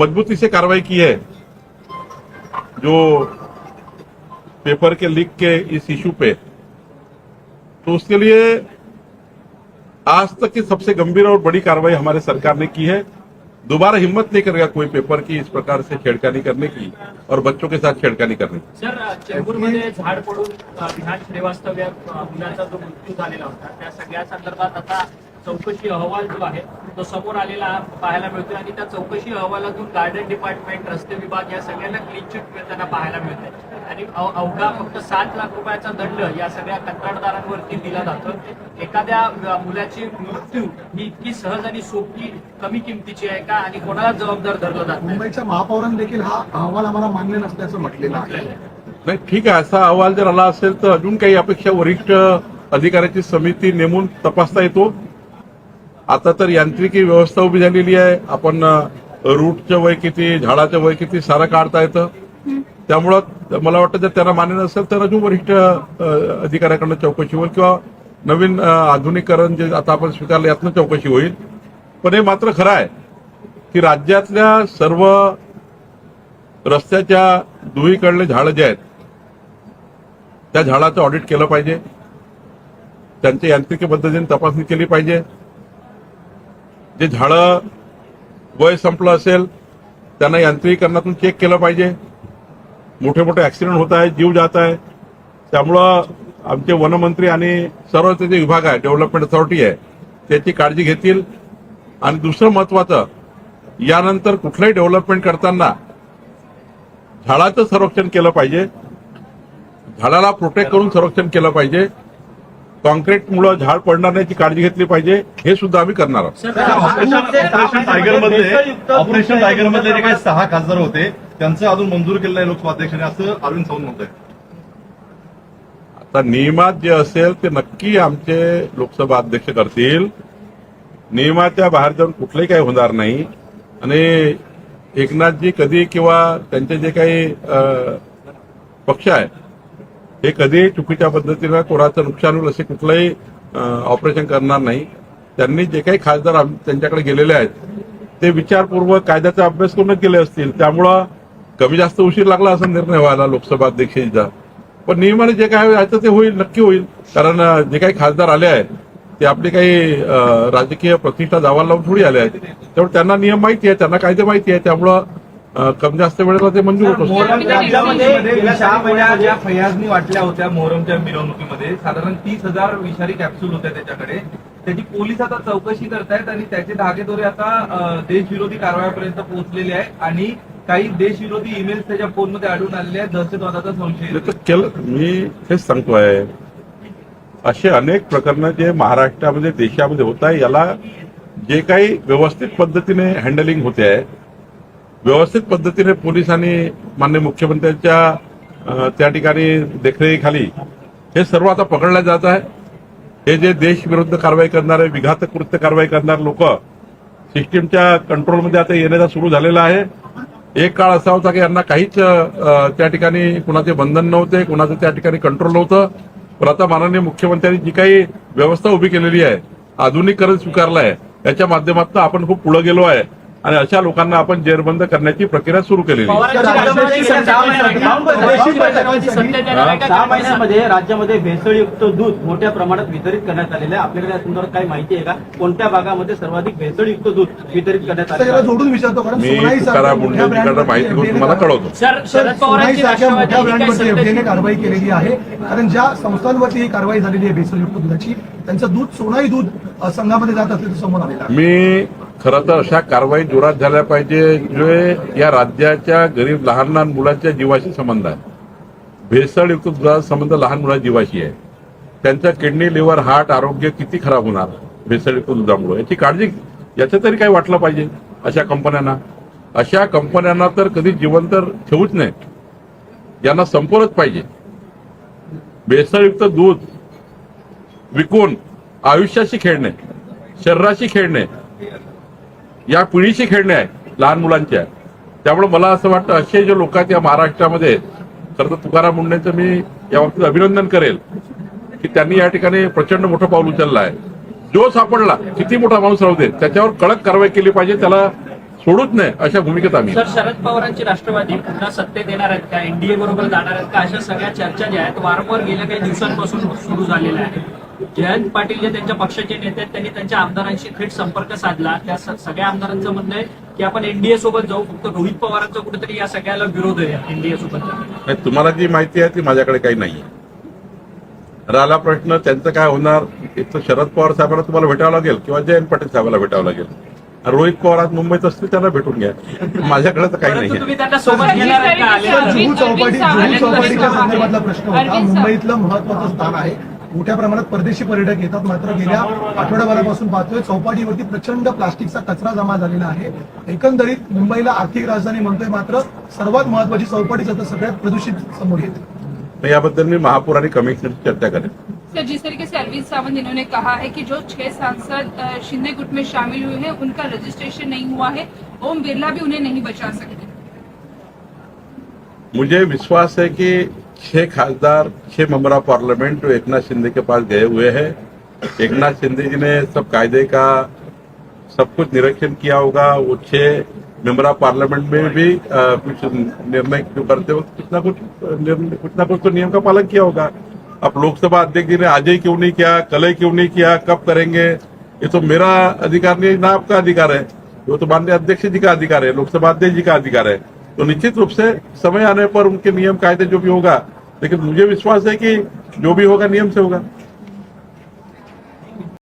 मजबूती से कार्रवाई की है जो पेपर के लीक के इस इशू पे, तो उसके लिए आज तक की सबसे गंभीर और बड़ी कार्रवाई हमारे सरकार ने की है। दोबारा हिम्मत नहीं करेगा कोई पेपर की इस प्रकार से छेड़खानी करने की और बच्चों के साथ छेड़खानी करने की। सर, चेंबूरमध्ये झाड पडून विधान श्रीवास्तव या मुलाचा जो मृत्यू झालेला होता त्या सगळ्या संदर्भात आता चौकशी अहवाल जो आहे तो समोर आलेला पाहायला मिळतोय आणि त्या चौकशी अहवालातून गार्डन डिपार्टमेंट, रस्ते विभाग या सगळ्यांना क्लीन चिट मिळताना पाहायला मिळते आणि अवघा फक्त 7 लाख रुपयाचा दंड या सगळ्या कंत्राटदारांवरती दिला जातो। एखाद्या मुलाची मृत्यू ही इतकी सहज आणि सोपी कमी किमतीची आहे का आणि कोणाला जबाबदार धरलं जात? मुंबईच्या महापौरांनी देखील हा अहवाल आम्हाला मान्य नसल्याचं म्हटलेलं आहे। नाही, ठीक आहे, असा अहवाल जर आला असेल तर अजून काही अपेक्षा वरिष्ठ अधिकाऱ्याची समिती नेमून तपासता येतो। आता तर यांत्रिकी व्यवस्था उभी झालेली आहे, आपण रूटचं वय किती, झाडाचं वय किती सारं काढता येतं। त्यामुळं मला वाटतं जर त्यांना मान्य नसेल तर अजून वरिष्ठ अधिकाऱ्याकडनं चौकशी होईल किंवा नवीन आधुनिकीकरण जे आता आपण स्वीकारलं यातनं चौकशी होईल। पण हे मात्र खरं आहे की राज्यातल्या सर्व रस्त्याच्या दुहीकडले झाडं जे आहेत त्या झाडाचं ऑडिट केलं पाहिजे, त्यांच्या यांत्रिकी पद्धतीने तपासणी केली पाहिजे। जे झाडं वय संपलं असेल त्यांना यांत्रिकीकरणातून चेक केलं पाहिजे। मोठे मोठे ऍक्सिडेंट होत आहेत, जीव जात आहे, त्यामुळं आमचे वनमंत्री आणि सर्व ते जे विभाग आहे, डेव्हलपमेंट अथॉरिटी आहे, त्याची काळजी घेतील। आणि दुसरं महत्वाचं, यानंतर कुठलंही डेव्हलपमेंट करताना झाडाचं संरक्षण केलं पाहिजे, झाडाला प्रोटेक्ट करून संरक्षण केलं पाहिजे, कॉन्क्रीटमुळे झाड पडणार नाही याची काळजी घेतली पाहिजे, हे सुद्धा आम्ही करणार आहोत। ऑपरेशन टायगरमधले जे काही 6 खासदार होते त्यांचं अजून मंजूर केलं नाही लोकसभा अध्यक्षांनी, असं अरविंद सावंत म्हणत आहेत। आता नियमात जे असेल ते नक्की आमचे लोकसभा अध्यक्ष करतील। नियमाच्या बाहेर जाऊन कुठलंही काही होणार नाही। आणि एकनाथजी कधी किंवा त्यांचे जे काही पक्ष आहे हे कधी चुकीच्या पद्धतीनं कोणाचं नुकसान होईल असे कुठलंही ऑपरेशन करणार नाही। त्यांनी जे काही खासदार त्यांच्याकडे गेलेले आहेत ते विचारपूर्वक कायद्याचा अभ्यास करून गेले असतील, त्यामुळं कमी जास्त उशीर लागला असा निर्णय व्हायला लोकसभा अध्यक्षांचा। पण नियमाने जे काय व्हायचं ते होईल, नक्की होईल। कारण जे काही खासदार आले आहेत ते आपली काही राजकीय प्रतिष्ठा दावाला लावून थोडी आले आहेत, त्यामुळे त्यांना नियम माहिती आहे, त्यांना कायदे माहिती आहे, त्यामुळं कमी जास्त वेळेला ते मंजूर होत असतं। गेल्या 6 महिन्यात ज्या फयाजनी वाटल्या होत्या मोहरमच्या मिरवणुकीमध्ये साधारण 30,000 विषारी कॅप्सूल होत्या त्याच्याकडे, त्याची पोलीस आता चौकशी करतायत आणि त्याचे धागेदोरे आता देशविरोधी कारवायापर्यंत पोहोचलेले आहेत आणि काही देशविरोधी ईमेल्स त्याच्या फोनमध्ये आढळून आलेले आहेत। दहशतवादाचा संशय मी हेच सांगतोय, असे अनेक प्रकरणं जे महाराष्ट्रामध्ये देशामध्ये होत आहे, याला जे काही व्यवस्थित पद्धतीने हँडलिंग होते आहे, व्यवस्थित पद्धतीने पोलिसांनी माननीय मुख्यमंत्र्यांच्या त्या ठिकाणी देखरेखीखाली हे सर्व आता पकडलं जात आहे। हे जे देशविरुद्ध कारवाई करणारे, विघातक कृत्य कारवाई करणारे लोक सिस्टीमच्या कंट्रोलमध्ये आता येण्याचा सुरू झालेला आहे। एक काळ असा होता की यांना काहीच त्या ठिकाणी कुणाचे बंधन नव्हते, कुणाचं त्या ठिकाणी कंट्रोल नव्हतं। पण आता माननीय मुख्यमंत्र्यांनी जी काही व्यवस्था उभी केलेली आहे, आधुनिकीकरण स्वीकारलं आहे, याच्या माध्यमातून आपण खूप पुढे गेलो आहे आणि अशा लोकांना आपण जेरबंद करण्याची प्रक्रिया सुरू केलेली आहे। 6 महिन्यामध्ये राज्यामध्ये भेसळयुक्त दूध मोठ्या प्रमाणात वितरित करण्यात आलेलं आहे। आपल्याकडे या संदर्भात काही माहिती आहे का? कोणत्या भागामध्ये सर्वाधिक भेसळयुक्त दूध वितरित करण्यात आले? त्याला जोडून विचारतो, कारण मी तुकाराम मुंढेंकडे माहिती घेऊन तुम्हाला कळवतो। मोठ्या ब्रँडवरती एफडीएने कारवाई केलेली आहे, कारण ज्या संस्थांवरती ही कारवाई झालेली आहे भेसळयुक्त दुधाची, त्यांचं दूध सोनाई दूध संघामध्ये जात असल्याचं समोर आलेलं आहे। मी खरं तर अशा कारवाई जोरात झाल्या पाहिजे जे या राज्याच्या गरीब लहान लहान मुलांच्या जीवाशी संबंध आहे। भेसळयुक्त दुधाचा संबंध लहान मुलांच्या जीवाशी आहे। त्यांचं किडनी, लिव्हर, हार्ट आरोग्य किती खराब होणार भेसळयुक्त दुधामुळे, याची काळजी याचं तरी काही वाटलं पाहिजे अशा कंपन्यांना। अशा कंपन्यांना तर कधी जिवंत ठेवूच नाही, यांना संपवलंच पाहिजे। भेसळयुक्त दूध विकून आयुष्याशी खेळणे, शरीराशी खेळणे, या पिढीशी खेळणे आहे लहान मुलांच्या। त्यामुळे मला असं वाटतं असे जे लोक आहेत या महाराष्ट्रामध्ये, खरं तर तुकाराम मुंढेंचं मी या बाबतीत अभिनंदन करेल की त्यांनी या ठिकाणी प्रचंड मोठं पाऊल उचललं आहे। जो सापडला, किती मोठा माणूस राहू दे, त्याच्यावर कडक कारवाई केली पाहिजे, त्याला सोडूच नाही अशा भूमिकेत आम्ही सर, शरद पवारांची राष्ट्रवादी पुन्हा सत्तेत येणार आहेत का, एनडीए बरोबर जाणार आहेत का, अशा सगळ्या चर्चा ज्या आहेत वारंवार गेल्या काही दिवसांपासून सुरू झालेल्या आहेत. जयंत पाटील जे त्यांच्या पक्षाचे नेते आहेत त्यांनी त्यांच्या आमदारांशी थेट संपर्क साधला. त्या सगळ्या आमदारांचं म्हणणं आहे की आपण एनडीए सोबत जाऊ, फक्त रोहित पवारांचा कुठेतरी या सगळ्याला विरोध आहे एनडीए सोबत. नाही, तुम्हाला जी माहिती आहे ती माझ्याकडे काही नाहीये. राहिला प्रश्न त्यांचं काय होणार, एक तर शरद पवार साहेबांना तुम्हाला भेटावं लागेल किंवा जयंत पाटील साहेबांना भेटावं लागेल. रोहित पवार आज मुंबईत असतील त्यांना भेटून घ्या. माझ्याकडे तर काही परंतु नाहीये. तुम्ही त्यांना सोबत घेणार आहेत का आल्यानंतर? जुहू चौपाटीच्या संदर्भातला प्रश्न होता. अरविंद मुंबईतलं महत्वाचं स्थान आहे. मोठ्या प्रमाणात परदेशी पर्यटक येतात, मात्र गेल्या आठवड्याभरापासून पाहतोय चौपाटीवरती प्रचंड प्लास्टिकचा कचरा जमा झालेला आहे. एकंदरीत मुंबईला आर्थिक राजधानी म्हणतोय, मात्र सर्वात महत्वाची चौपाटीच आता सगळ्यात प्रदूषित समोर येते. याबद्दल मी महापौर आणि कमिशनरची चर्चा करेन. सर, जिस तरीके से अरविंद सावंत इन्होंने कहा है कि जो 6 सांसद शिंदे गुट में शामिल हुए हैं उनका रजिस्ट्रेशन नहीं हुआ है, ओम बिरला भी उन्हें नहीं बचा सकते. मुझे विश्वास है कि 6 खासदार 6 मेंबर ऑफ पार्लियामेंट जो एकनाथ शिंदे के पास गए हुए हैं. एकनाथ शिंदे जी ने सब कायदे का सब कुछ निरीक्षण किया होगा. वो 6 मेंबर ऑफ पार्लियामेंट में भी कुछ निर्णय जो करते वक्त कुछ ना कुछ तो नियम का पालन किया होगा. अब लोकसभा अध्यक्ष जी ने आज ही क्यों नहीं किया, कल ही क्यों नहीं किया, कब करेंगे, ये तो मेरा अधिकार नहीं ना आपका अधिकार है. वो तो माननीय अध्यक्ष जी का अधिकार है, लोकसभा अध्यक्ष जी का अधिकार है. तो निश्चित रूप से समय आने पर उनके नियम कायदे जो भी होगा, लेकिन मुझे विश्वास है कि जो भी होगा नियम से होगा.